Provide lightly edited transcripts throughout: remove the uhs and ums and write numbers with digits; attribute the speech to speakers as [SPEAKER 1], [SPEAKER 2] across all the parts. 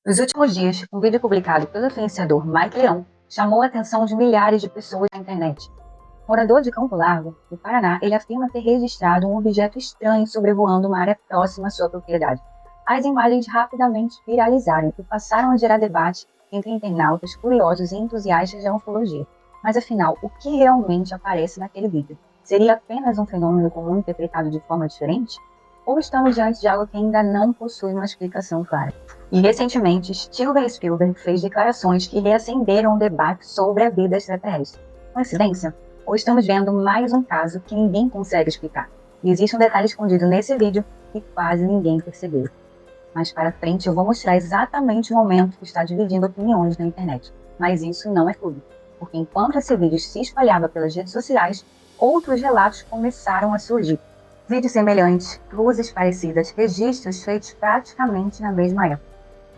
[SPEAKER 1] Nos últimos dias, um vídeo publicado pelo influenciador Mike Leão chamou a atenção de milhares de pessoas na internet. Morador de Campo Largo, no Paraná, ele afirma ter registrado um objeto estranho sobrevoando uma área próxima à sua propriedade. As imagens rapidamente viralizaram e passaram a gerar debate entre internautas, curiosos e entusiastas da ufologia. Mas afinal, o que realmente aparece naquele vídeo? Seria apenas um fenômeno comum interpretado de forma diferente? Ou estamos diante de algo que ainda não possui uma explicação clara? E recentemente, Steven Spielberg fez declarações que reacenderam o debate sobre a vida extraterrestre. Coincidência? Ou estamos vendo mais um caso que ninguém consegue explicar? E existe um detalhe escondido nesse vídeo que quase ninguém percebeu. Mais para frente eu vou mostrar exatamente o momento que está dividindo opiniões na internet. Mas isso não é tudo, porque enquanto esse vídeo se espalhava pelas redes sociais, outros relatos começaram a surgir. Vídeos semelhantes, luzes parecidas, registros feitos praticamente na mesma época.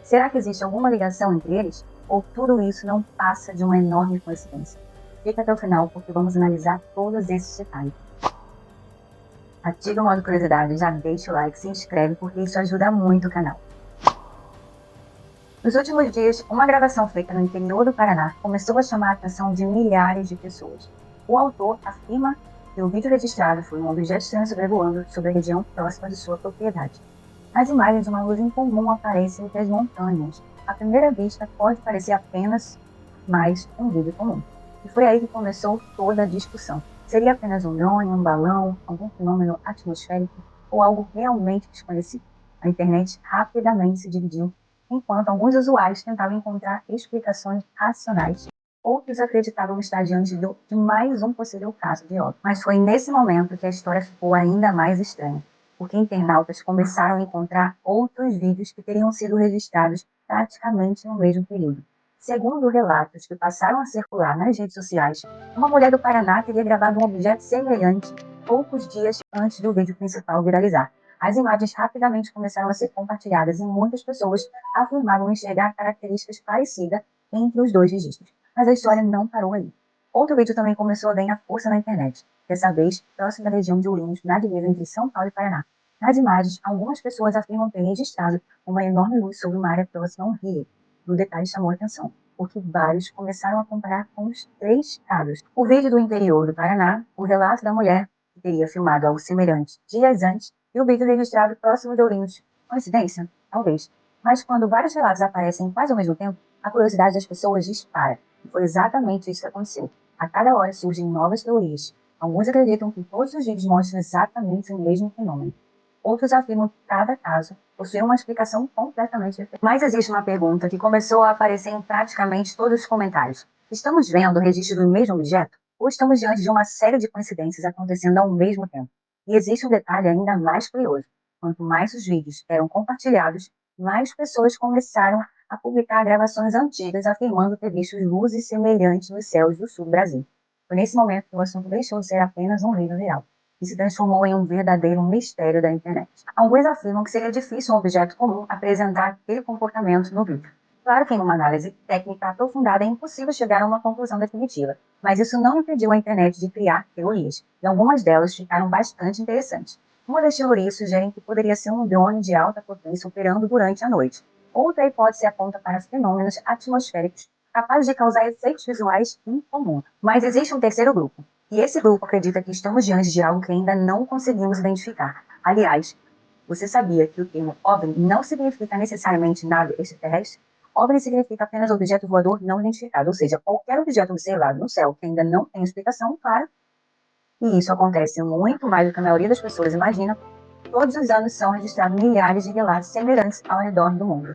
[SPEAKER 1] Será que existe alguma ligação entre eles? Ou tudo isso não passa de uma enorme coincidência? Fica até o final porque vamos analisar todos esses detalhes. Ative o modo curiosidade, já deixa o like, se inscreve porque isso ajuda muito o canal. Nos últimos dias, uma gravação feita no interior do Paraná começou a chamar a atenção de milhares de pessoas. O autor afirma que o vídeo registrado foi um objeto estranho sobrevoando sobre a região próxima de sua propriedade. Nas imagens, uma luz incomum aparece entre as montanhas. À primeira vista, pode parecer apenas mais um vídeo comum. E foi aí que começou toda a discussão. Seria apenas um drone, um balão, algum fenômeno atmosférico ou algo realmente desconhecido? A internet rapidamente se dividiu, enquanto alguns usuários tentavam encontrar explicações racionais. Outros acreditavam estar diante de mais um possível caso de óbito. Mas foi nesse momento que a história ficou ainda mais estranha, porque internautas começaram a encontrar outros vídeos que teriam sido registrados praticamente no mesmo período. Segundo relatos que passaram a circular nas redes sociais, uma mulher do Paraná teria gravado um objeto semelhante poucos dias antes do vídeo principal viralizar. As imagens rapidamente começaram a ser compartilhadas e muitas pessoas afirmavam enxergar características parecidas entre os dois registros. Mas a história não parou aí. Outro vídeo também começou a ganhar força na internet, dessa vez próximo da região de Ourinhos, na divisa entre São Paulo e Paraná. Nas imagens, algumas pessoas afirmam ter registrado uma enorme luz sobre uma área próxima a um rio. O detalhe chamou a atenção, porque vários começaram a comparar com os três casos. O vídeo do interior do Paraná, o relato da mulher que teria filmado algo semelhante dias antes, e o vídeo registrado próximo de Ourinhos. Coincidência? Talvez. Mas quando vários relatos aparecem quase ao mesmo tempo, a curiosidade das pessoas dispara. E foi exatamente isso que aconteceu. A cada hora surgem novas teorias. Alguns acreditam que todos os vídeos mostram exatamente o mesmo fenômeno. Outros afirmam que cada caso possui uma explicação completamente diferente. Mas existe uma pergunta que começou a aparecer em praticamente todos os comentários. Estamos vendo o registro do mesmo objeto? Ou estamos diante de uma série de coincidências acontecendo ao mesmo tempo? E existe um detalhe ainda mais curioso. Quanto mais os vídeos eram compartilhados, mais pessoas começaram a publicar gravações antigas afirmando ter visto luzes semelhantes nos céus do sul do Brasil. Foi nesse momento que o assunto deixou de ser apenas um vídeo viral e se transformou em um verdadeiro mistério da internet. Alguns afirmam que seria difícil um objeto comum apresentar aquele comportamento no vídeo. Claro que em uma análise técnica aprofundada é impossível chegar a uma conclusão definitiva, mas isso não impediu a internet de criar teorias, e algumas delas ficaram bastante interessantes. Uma das teorias sugere que poderia ser um drone de alta potência operando durante a noite. Outra hipótese aponta para fenômenos atmosféricos capazes de causar efeitos visuais incomuns. Mas existe um terceiro grupo, e esse grupo acredita que estamos diante de algo que ainda não conseguimos identificar. Aliás, você sabia que o termo OVNI não significa necessariamente nave extraterrestre? OVNI significa apenas objeto voador não identificado, ou seja, qualquer objeto observado no céu que ainda não tem explicação clara. E isso acontece muito mais do que a maioria das pessoas imagina. Todos os anos são registrados milhares de relatos semelhantes ao redor do mundo.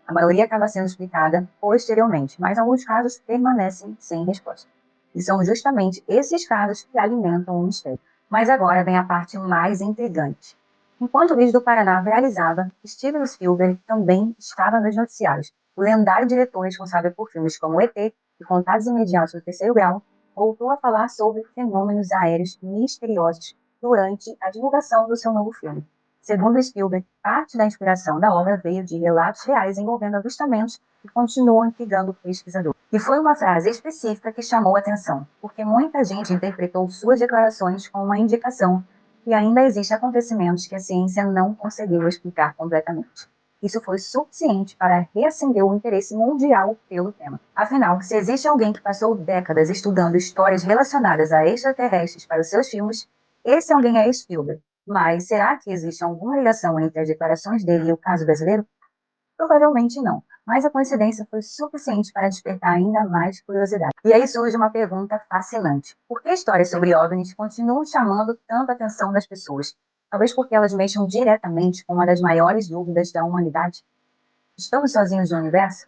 [SPEAKER 1] A maioria acaba sendo explicada posteriormente, mas alguns casos permanecem sem resposta. E são justamente esses casos que alimentam o mistério. Mas agora vem a parte mais intrigante. Enquanto o vídeo do Paraná viralizava, Steven Spielberg também estava nos noticiários. O lendário diretor responsável por filmes como E.T. e Contatos Imediatos do Terceiro Grau voltou a falar sobre fenômenos aéreos misteriosos durante a divulgação do seu novo filme. Segundo Spielberg, parte da inspiração da obra veio de relatos reais envolvendo avistamentos que continuam intrigando o pesquisador. E foi uma frase específica que chamou a atenção, porque muita gente interpretou suas declarações como uma indicação que ainda existem acontecimentos que a ciência não conseguiu explicar completamente. Isso foi suficiente para reacender o interesse mundial pelo tema. Afinal, se existe alguém que passou décadas estudando histórias relacionadas a extraterrestres para os seus filmes, esse alguém é Spielberg. Mas será que existe alguma ligação entre as declarações dele e o caso brasileiro? Provavelmente não, mas a coincidência foi suficiente para despertar ainda mais curiosidade. E aí surge uma pergunta fascinante. Por que histórias sobre OVNIs continuam chamando tanta atenção das pessoas? Talvez porque elas mexam diretamente com uma das maiores dúvidas da humanidade. Estamos sozinhos no universo?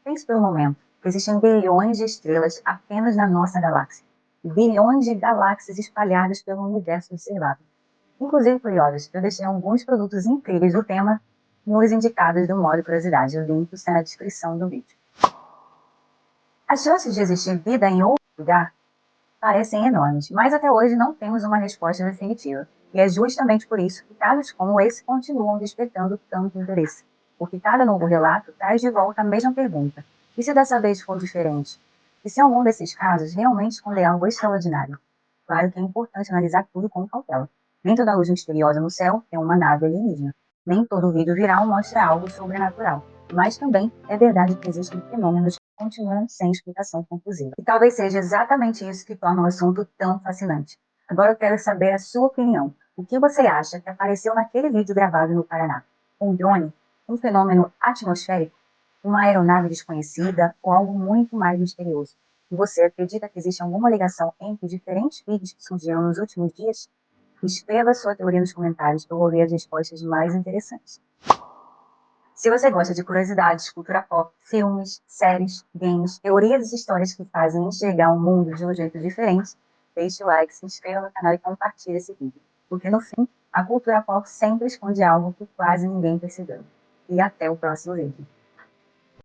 [SPEAKER 1] Pense por um momento. Existem bilhões de estrelas apenas na nossa galáxia. E bilhões de galáxias espalhadas pelo universo observável. Inclusive, curiosos, eu deixei alguns produtos incríveis do tema nos indicados do modo curiosidade. O link está na descrição do vídeo. As chances de existir vida em outro lugar parecem enormes, mas até hoje não temos uma resposta definitiva. E é justamente por isso que casos como esse continuam despertando tanto interesse. Porque cada novo relato traz de volta a mesma pergunta. E se dessa vez for diferente? E se algum desses casos realmente esconder algo extraordinário? Claro que é importante analisar tudo com cautela. Nem toda luz misteriosa no céu é uma nave alienígena. Nem todo vídeo viral mostra algo sobrenatural. Mas também é verdade que existem fenômenos que continuam sem explicação conclusiva. E talvez seja exatamente isso que torna o assunto tão fascinante. Agora eu quero saber a sua opinião. O que você acha que apareceu naquele vídeo gravado no Paraná? Um drone? Um fenômeno atmosférico? Uma aeronave desconhecida? Ou algo muito mais misterioso? E você acredita que existe alguma ligação entre diferentes vídeos que surgiram nos últimos dias? Escreva sua teoria nos comentários para eu ouvir as respostas mais interessantes. Se você gosta de curiosidades, cultura pop, filmes, séries, games, teorias e histórias que fazem enxergar o mundo de um jeito diferente, deixe o like, se inscreva no canal e compartilhe esse vídeo. Porque no fim, a cultura pop sempre esconde algo que quase ninguém percebeu. E até o próximo vídeo.